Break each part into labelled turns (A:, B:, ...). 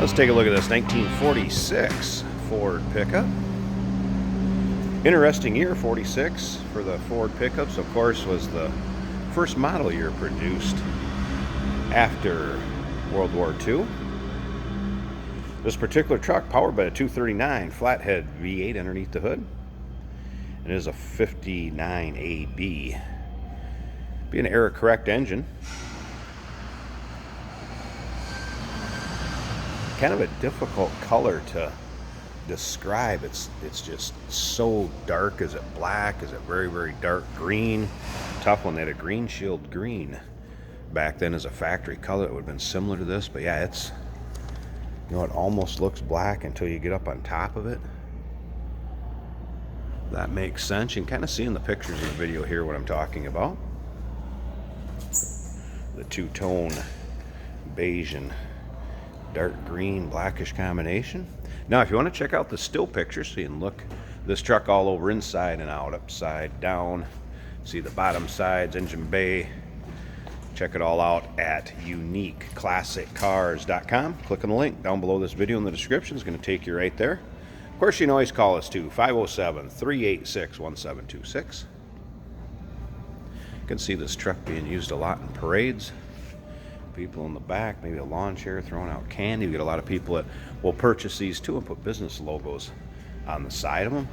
A: Let's take a look at this 1946 Ford pickup. Interesting year, 46 for the Ford pickups. Of course, was the first model year produced after World War II. This particular truck powered by a 239 flathead V8 underneath the hood. It is a 59 AB. Be an error correct engine. Kind of a difficult color to describe. It's just so dark. Is it black? Is it very, very dark green? Tough one. They had a green shield green back then as a factory color. It would have been similar to this, but yeah, it's, you know, it almost looks black until you get up on top of it. That makes sense. You can kind of see in the pictures in the video here what I'm talking about. The two-tone beige and dark green blackish combination. Now if you want to check out the still pictures, so you can look this truck all over inside and out, upside down, see the bottom sides, engine bay, check it all out at uniqueclassiccars.com. Click on the link down below this video in the description. It's going to take you right there. Of course, you can always call us too, 507-386-1726. You can see this truck being used a lot in parades. People in the back, maybe a lawn chair throwing out candy. We get a lot of people that will purchase these too and put business logos on the side of them,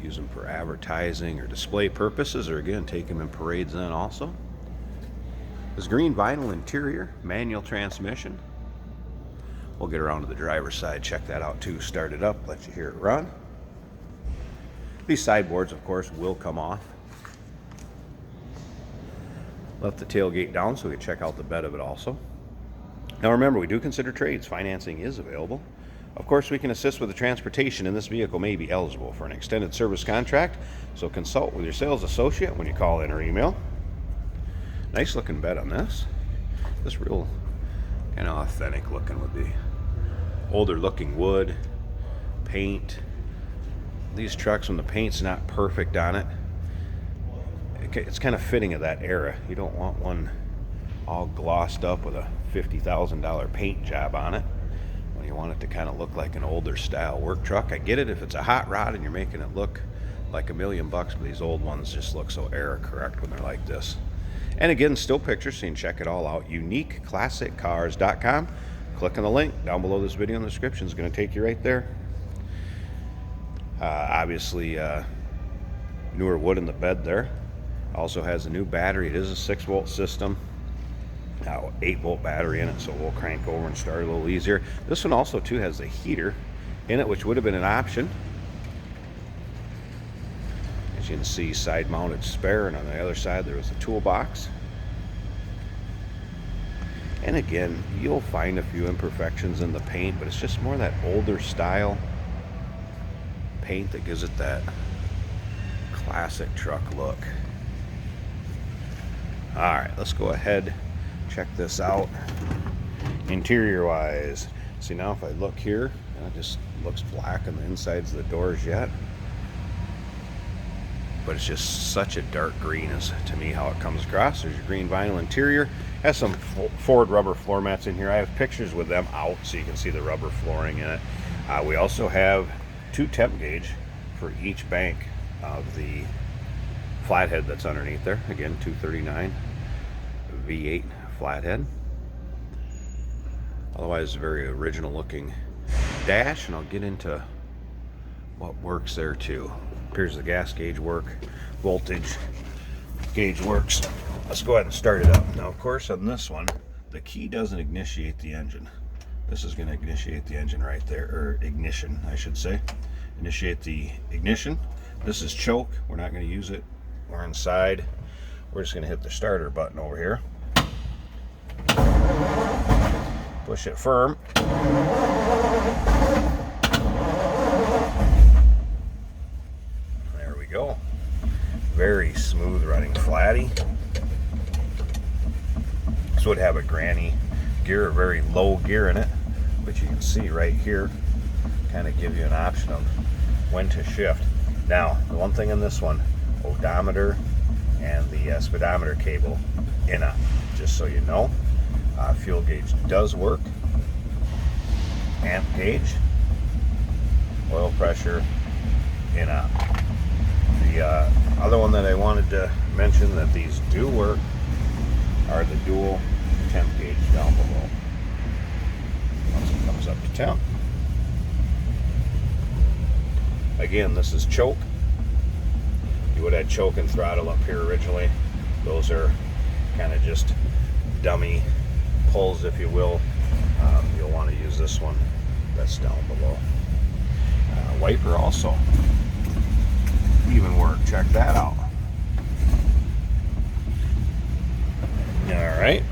A: use them for advertising or display purposes, or again take them in parades then also. This green vinyl interior, manual transmission. We'll get around to the driver's side, check that out too, start it up, let you hear it run. These sideboards of course will come off. Left the tailgate down so we can check out the bed of it also. Now remember, we do consider trades. Financing is available. Of course, we can assist with the transportation, and this vehicle may be eligible for an extended service contract, so consult with your sales associate when you call in or email. Nice looking bed on this. This real kind of authentic looking with the older looking wood, paint. These trucks, when the paint's not perfect on it, it's kind of fitting of that era. You don't want one all glossed up with a $50,000 paint job on it. When you want it to kind of look like an older style work truck. I get it if it's a hot rod and you're making it look like $1 million bucks, but these old ones just look so era correct when they're like this. And again, still pictures, so you can check it all out. uniqueclassiccars.com. Click on the link down below this video in the description. It's going to take you right there. Obviously, newer wood in the bed there. Also has a new battery. It is a 6-volt system. Now 8-volt battery in it, so we'll crank over and start a little easier. This one also too has a heater in it, which would have been an option. As you can see, side mounted spare, and on the other side there was a toolbox. And again, you'll find a few imperfections in the paint, but it's just more that older style paint that gives it that classic truck look. Alright, let's go ahead, check this out interior wise. See, now if I look here, it just looks black on the insides of the doors yet, but it's just such a dark green is to me how it comes across. There's your green vinyl interior. Has some Ford rubber floor mats in here. I have pictures with them out so you can see the rubber flooring in it. We also have 2 temp gauge for each bank of the flathead that's underneath there. Again, 239 V8 flathead. Otherwise, very original looking dash, and I'll get into what works there too. Appears the gas gauge work, voltage gauge works. Let's go ahead and start it up. Now, of course, on this one, the key doesn't initiate the engine. This is going to initiate the engine right there, or ignition, I should say. Initiate the ignition. This is choke. We're not going to use it. We're inside. We're just going to hit the starter button over here. Push it firm. There we go. Very smooth running flatty. This would have a granny gear, a very low gear in it, which you can see right here. Kind of give you an option of when to shift. Now, the one thing in this one, odometer and the speedometer cable in it, just so you know. Fuel gauge does work. amp gauge, oil pressure, in out. The other one that I wanted to mention that these do work are the dual temp gauge down below. Once it comes up to temp. Again, this is choke. You would have choke and throttle up here originally. Those are kind of just dummy pulls, if you will. You'll want to use this one that's down below. Wiper also even work. Check that out. All right.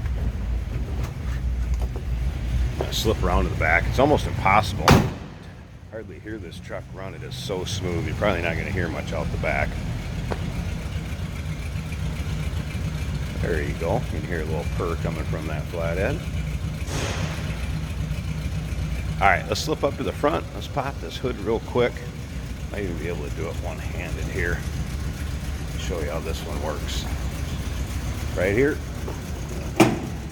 A: Slip around to the back. It's almost impossible. Hardly hear this truck run. It is so smooth. You're probably not going to hear much out the back. There you go. You can hear a little purr coming from that flathead. All right, let's slip up to the front. Let's pop this hood real quick. Might even be able to do it one-handed here. Show you how this one works. Right here.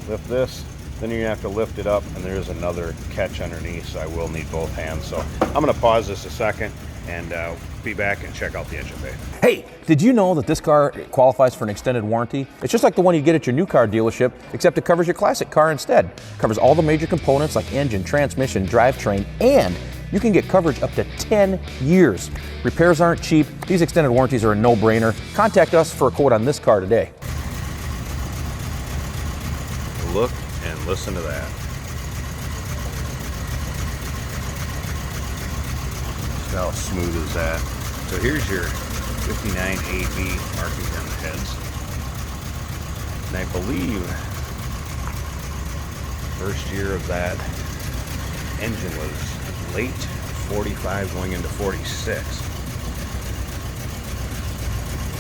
A: Lift this. Then you're going to have to lift it up, and there's another catch underneath, so I will need both hands. So I'm going to pause this a second and be back and check out the engine bay.
B: Hey, did you know that this car qualifies for an extended warranty? It's just like the one you get at your new car dealership, except it covers your classic car instead. It covers all the major components like engine, transmission, drivetrain, and you can get coverage up to 10 years. Repairs aren't cheap. These extended warranties are a no-brainer. Contact us for a quote on this car today.
A: Look and listen to that. Just how smooth is that? So here's your 59 AB markings on the heads. And I believe first year of that engine was late 45 going into 46.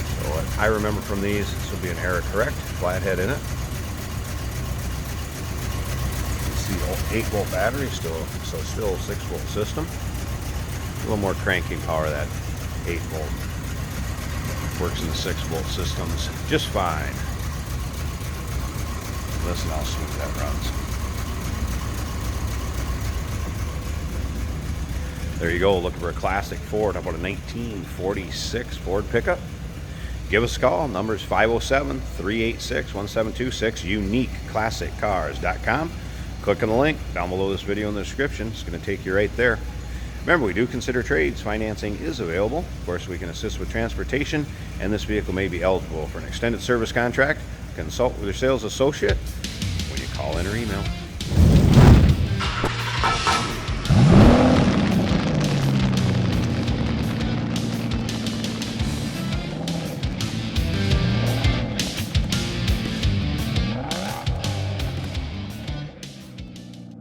A: So what I remember from these, this will be an error correct, flathead in it. 8-volt battery, still 6-volt system. A little more cranking power, that 8-volt. Works in the 6-volt systems just fine. Listen how smooth that runs. There you go, looking for a classic Ford. How about a 1946 Ford pickup? Give us a call. Number is 507-386-1726, uniqueclassiccars.com. Click on the link down below this video in the description. It's going to take you right there. Remember, we do consider trades. Financing is available. Of course, we can assist with transportation, and this vehicle may be eligible for an extended service contract. Consult with your sales associate when you call in or email.